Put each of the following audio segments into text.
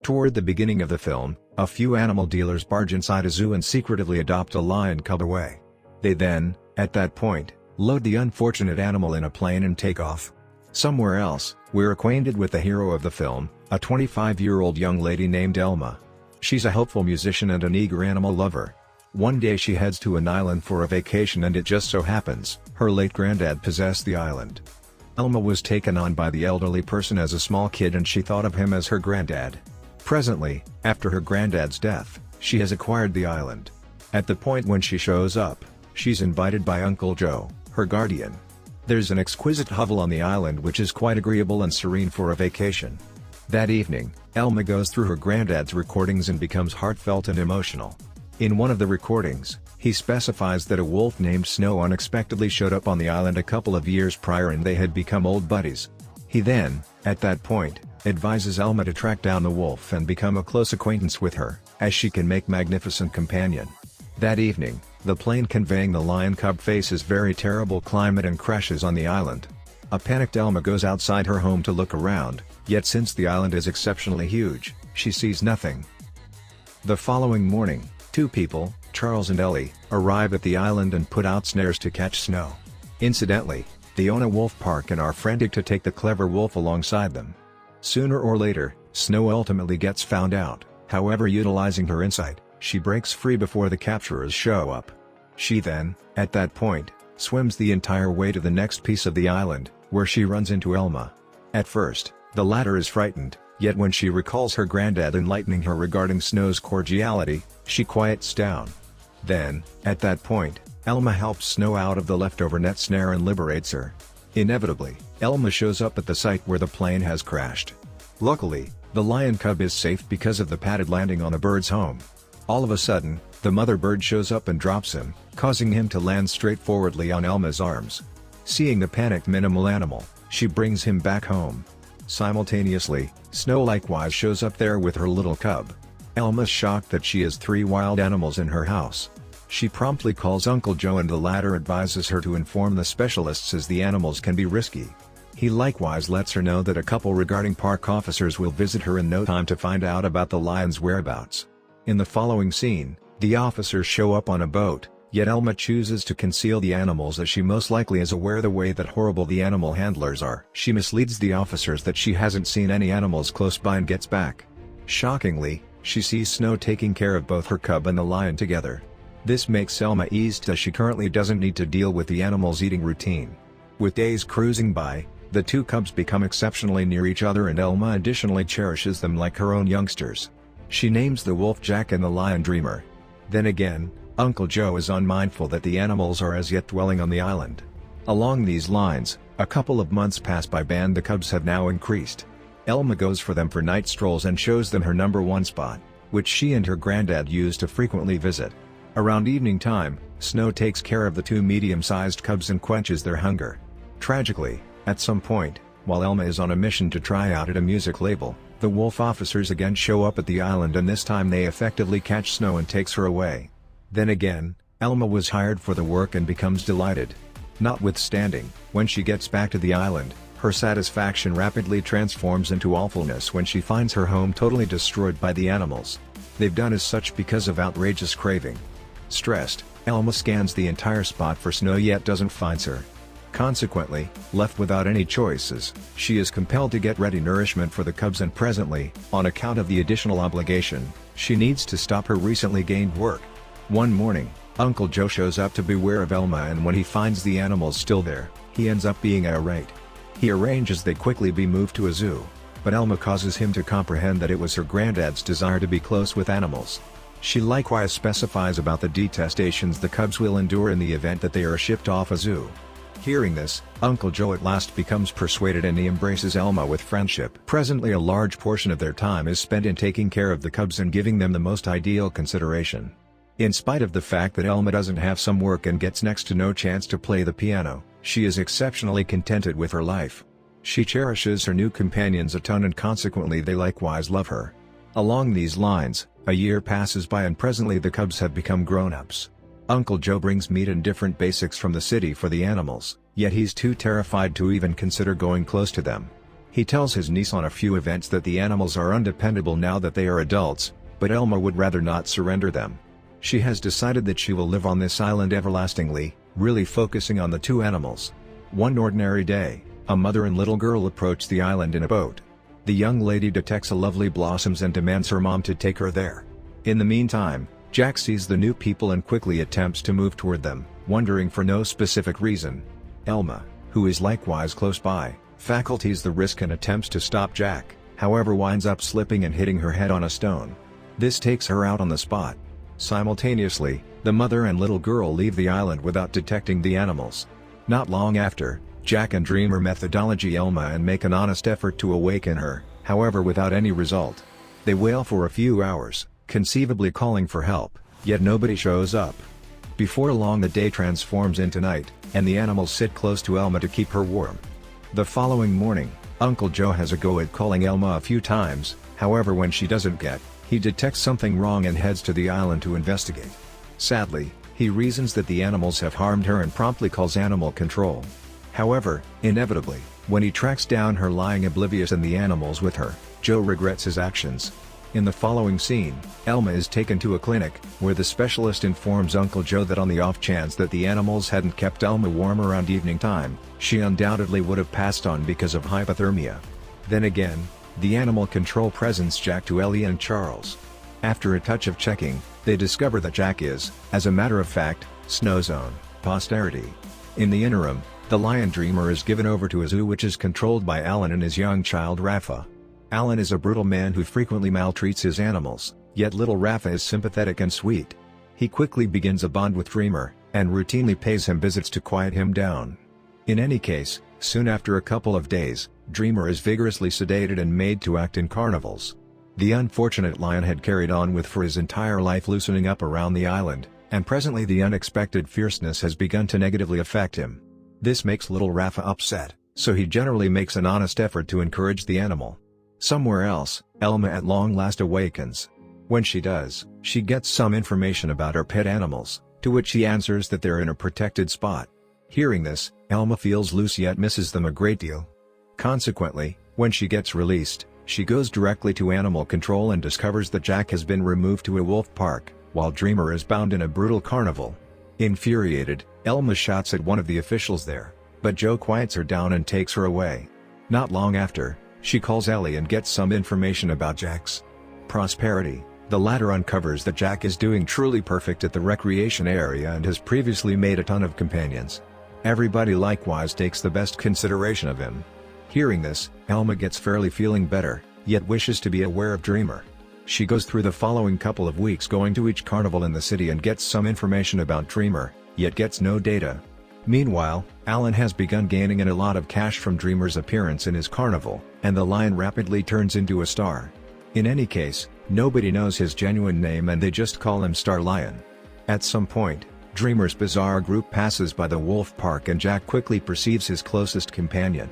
Toward the beginning of the film, a few animal dealers barge inside a zoo and secretively adopt a lion cub away. They then, at that point, load the unfortunate animal in a plane and take off. Somewhere else, we're acquainted with the hero of the film, a 25-year-old young lady named Alma. She's a hopeful musician and an eager animal lover. One day she heads to an island for a vacation, and it just so happens, her late granddad possessed the island. Alma was taken on by the elderly person as a small kid, and she thought of him as her granddad. Presently, after her granddad's death, she has acquired the island. At the point when she shows up, she's invited by Uncle Joe, her guardian. There's an exquisite hovel on the island which is quite agreeable and serene for a vacation. That evening, Alma goes through her granddad's recordings and becomes heartfelt and emotional. In one of the recordings, he specifies that a wolf named Snow unexpectedly showed up on the island a couple of years prior and they had become old buddies. He then, at that point, advises Alma to track down the wolf and become a close acquaintance with her, as she can make magnificent companion. That evening, the plane conveying the lion cub faces very terrible climate and crashes on the island. A panicked Alma goes outside her home to look around, yet since the island is exceptionally huge, she sees nothing. The following morning, two people, Charles and Ellie, arrive at the island and put out snares to catch Snow. Incidentally, they own a wolf park and are frantic to take the clever wolf alongside them. Sooner or later, Snow ultimately gets found out. However, utilizing her insight, she breaks free before the capturers show up. She then, at that point, swims the entire way to the next piece of the island, where she runs into Alma. At first, the latter is frightened, yet when she recalls her granddad enlightening her regarding Snow's cordiality, she quiets down. Then, at that point, Alma helps Snow out of the leftover net snare and liberates her. Inevitably, Alma shows up at the site where the plane has crashed. Luckily, the lion cub is safe because of the padded landing on the bird's home. All of a sudden, the mother bird shows up and drops him, causing him to land straightforwardly on Alma's arms. Seeing the panicked minimal animal, she brings him back home. Simultaneously, Snow likewise shows up there with her little cub. Alma's shocked that she has 3 wild animals in her house. She promptly calls Uncle Joe and the latter advises her to inform the specialists as the animals can be risky. He likewise lets her know that a couple regarding park officers will visit her in no time to find out about the lion's whereabouts. In the following scene, the officers show up on a boat, yet Alma chooses to conceal the animals as she most likely is aware the way that horrible the animal handlers are. She misleads the officers that she hasn't seen any animals close by and gets back. Shockingly, she sees Snow taking care of both her cub and the lion together. This makes Alma eased as she currently doesn't need to deal with the animal's eating routine. With days cruising by, the two cubs become exceptionally near each other and Alma additionally cherishes them like her own youngsters. She names the wolf Jack and the lion Dreamer. Then again, Uncle Joe is unmindful that the animals are as yet dwelling on the island. Along these lines, a couple of months pass by and the cubs have now increased. Alma goes for them for night strolls and shows them her #1 spot, which she and her granddad used to frequently visit. Around evening time, Snow takes care of the 2 medium-sized cubs and quenches their hunger. Tragically, at some point, while Alma is on a mission to try out at a music label, the wolf officers again show up at the island and this time they effectively catch Snow and takes her away. Then again, Alma was hired for the work and becomes delighted. Notwithstanding, when she gets back to the island, her satisfaction rapidly transforms into awfulness when she finds her home totally destroyed by the animals. They've done as such because of outrageous craving. Stressed, Alma scans the entire spot for Snow yet doesn't find her. Consequently, left without any choices, she is compelled to get ready nourishment for the cubs and presently, on account of the additional obligation, she needs to stop her recently gained work. One morning, Uncle Joe shows up to beware of Alma and when he finds the animals still there, he ends up being irate. He arranges they quickly be moved to a zoo, but Alma causes him to comprehend that it was her granddad's desire to be close with animals. She likewise specifies about the detestations the cubs will endure in the event that they are shipped off a zoo. Hearing this, Uncle Joe at last becomes persuaded and he embraces Alma with friendship. Presently a large portion of their time is spent in taking care of the cubs and giving them the most ideal consideration. In spite of the fact that Alma doesn't have some work and gets next to no chance to play the piano, she is exceptionally contented with her life. She cherishes her new companions a ton and consequently they likewise love her. Along these lines, a year passes by and presently the cubs have become grown-ups. Uncle Joe brings meat and different basics from the city for the animals, yet he's too terrified to even consider going close to them. He tells his niece on a few events that the animals are undependable now that they are adults, but Alma would rather not surrender them. She has decided that she will live on this island everlastingly, really focusing on the two animals. One ordinary day, a mother and little girl approach the island in a boat. The young lady detects a lovely blossoms and demands her mom to take her there. In the meantime, Jack sees the new people and quickly attempts to move toward them, wondering for no specific reason. Alma, who is likewise close by, faculties the risk and attempts to stop Jack, however winds up slipping and hitting her head on a stone. This takes her out on the spot. Simultaneously, the mother and little girl leave the island without detecting the animals. Not long after, Jack and Dreamer methodology Alma and make an honest effort to awaken her, however without any result. They wail for a few hours, conceivably calling for help, yet nobody shows up. Before long the day transforms into night, and the animals sit close to Alma to keep her warm. The following morning, Uncle Joe has a go at calling Alma a few times, however when she doesn't get, he detects something wrong and heads to the island to investigate. Sadly, he reasons that the animals have harmed her and promptly calls animal control. However, inevitably, when he tracks down her lying oblivious and the animals with her, Joe regrets his actions. In the following scene, Alma is taken to a clinic, where the specialist informs Uncle Joe that on the off chance that the animals hadn't kept Alma warm around evening time, she undoubtedly would have passed on because of hypothermia. Then again, the animal control presents Jack to Ellie and Charles. After a touch of checking, they discover that Jack is, as a matter of fact, Snow Zone, posterity. In the interim, the lion Dreamer is given over to a zoo which is controlled by Alan and his young child Rafa. Alan is a brutal man who frequently maltreats his animals, yet little Rafa is sympathetic and sweet. He quickly begins a bond with Dreamer, and routinely pays him visits to quiet him down. In any case, soon after a couple of days, Dreamer is vigorously sedated and made to act in carnivals. The unfortunate lion had carried on with for his entire life loosening up around the island, and presently the unexpected fierceness has begun to negatively affect him. This makes little Rafa upset, so he generally makes an honest effort to encourage the animal. Somewhere else, Alma at long last awakens. When she does, she gets some information about her pet animals, to which she answers that they're in a protected spot. Hearing this, Alma feels loose yet misses them a great deal. Consequently, when she gets released, she goes directly to animal control and discovers that Jack has been removed to a wolf park, while Dreamer is bound in a brutal carnival. Infuriated, Alma shouts at one of the officials there, but Joe quiets her down and takes her away. Not long after, she calls Ellie and gets some information about Jack's prosperity. The latter uncovers that Jack is doing truly perfect at the recreation area and has previously made a ton of companions. Everybody likewise takes the best consideration of him. Hearing this, Alma gets fairly feeling better, yet wishes to be aware of Dreamer. She goes through the following couple of weeks going to each carnival in the city and gets some information about Dreamer, yet gets no data. Meanwhile, Alan has begun gaining a lot of cash from Dreamer's appearance in his carnival, and the lion rapidly turns into a star. In any case, nobody knows his genuine name and they just call him Star Lion. At some point, Dreamer's bizarre group passes by the wolf park and Jack quickly perceives his closest companion.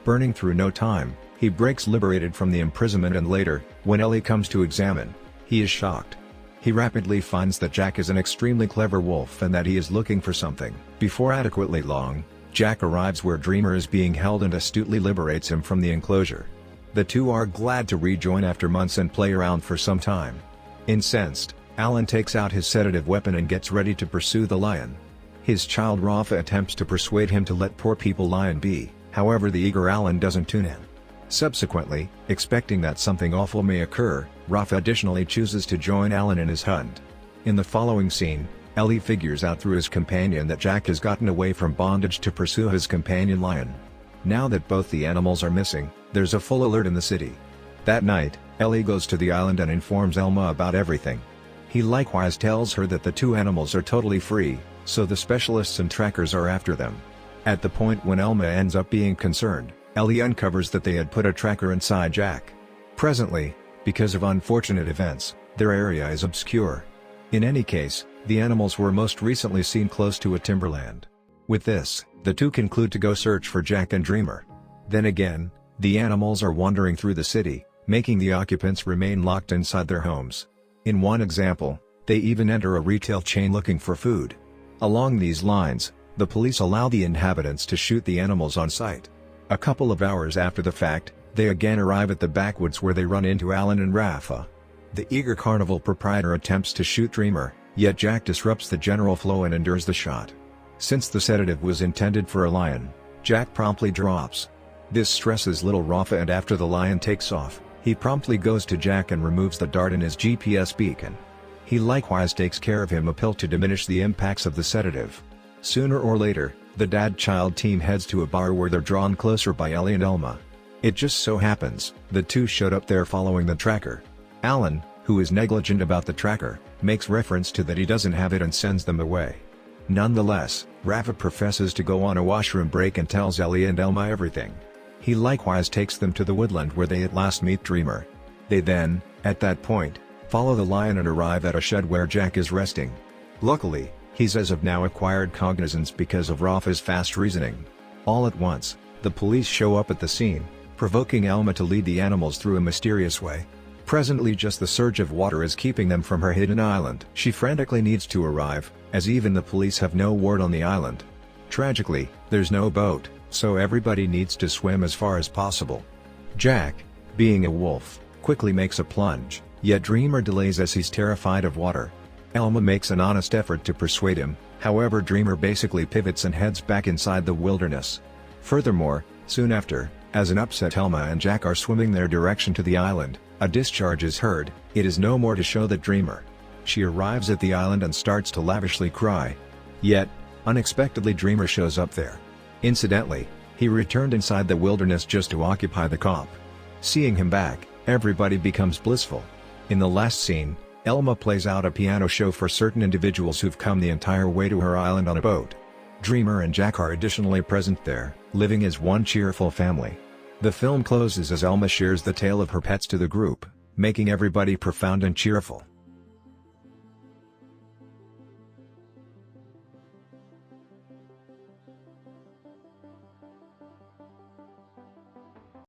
Burning through no time, he breaks liberated from the imprisonment and later, when Ellie comes to examine, he is shocked. He rapidly finds that Jack is an extremely clever wolf and that he is looking for something. Before adequately long, Jack arrives where Dreamer is being held and astutely liberates him from the enclosure. The two are glad to rejoin after months and play around for some time. Incensed, Alan takes out his sedative weapon and gets ready to pursue the lion. His child Rafa attempts to persuade him to let poor people lion be, however the eager Alan doesn't tune in. Subsequently, expecting that something awful may occur, Rafa additionally chooses to join Alan in his hunt. In the following scene, Ellie figures out through his companion that Jack has gotten away from bondage to pursue his companion lion. Now that both the animals are missing, there's a full alert in the city. That night, Ellie goes to the island and informs Alma about everything. He likewise tells her that the two animals are totally free, so the specialists and trackers are after them. At the point when Alma ends up being concerned, Ellie uncovers that they had put a tracker inside Jack. Presently, because of unfortunate events, their area is obscure. In any case, the animals were most recently seen close to a timberland. With this, the two conclude to go search for Jack and Dreamer. Then again, the animals are wandering through the city, making the occupants remain locked inside their homes. In one example, they even enter a retail chain looking for food. Along these lines, the police allow the inhabitants to shoot the animals on sight. A couple of hours after the fact, They again arrive at the backwoods where they run into Alan and Rafa. The eager carnival proprietor attempts to shoot Dreamer, yet Jack disrupts the general flow and endures the shot. Since the sedative was intended for a lion, Jack promptly drops. This stresses little Rafa, and after the lion takes off, he promptly goes to Jack and removes the dart in his GPS beacon. He likewise takes care of him a pill to diminish the impacts of the sedative. Sooner or later, the dad-child team heads to a bar where they're drawn closer by Ellie and Alma. It just so happens, the two showed up there following the tracker. Alan, who is negligent about the tracker, makes reference to that he doesn't have it and sends them away. Nonetheless, Rafa professes to go on a washroom break and tells Ellie and Alma everything. He likewise takes them to the woodland where they at last meet Dreamer. They then, at that point, follow the lion and arrive at a shed where Jack is resting. Luckily, he's as of now acquired cognizance because of Rafa's fast reasoning. All at once, the police show up at the scene, provoking Alma to lead the animals through a mysterious way. Presently just the surge of water is keeping them from her hidden island. She frantically needs to arrive, as even the police have no word on the island. Tragically, there's no boat, so everybody needs to swim as far as possible. Jack, being a wolf, quickly makes a plunge, yet Dreamer delays as he's terrified of water. Alma makes an honest effort to persuade him, however Dreamer basically pivots and heads back inside the wilderness. Furthermore, soon after, as an upset Alma and Jack are swimming their direction to the island, a discharge is heard. It is no more to show that Dreamer. She arrives at the island and starts to lavishly cry. Yet, unexpectedly Dreamer shows up there. Incidentally, he returned inside the wilderness just to occupy the cop. Seeing him back, everybody becomes blissful. In the last scene, Alma plays out a piano show for certain individuals who've come the entire way to her island on a boat. Dreamer and Jack are additionally present there, living as one cheerful family. The film closes as Alma shares the tale of her pets to the group, making everybody profound and cheerful.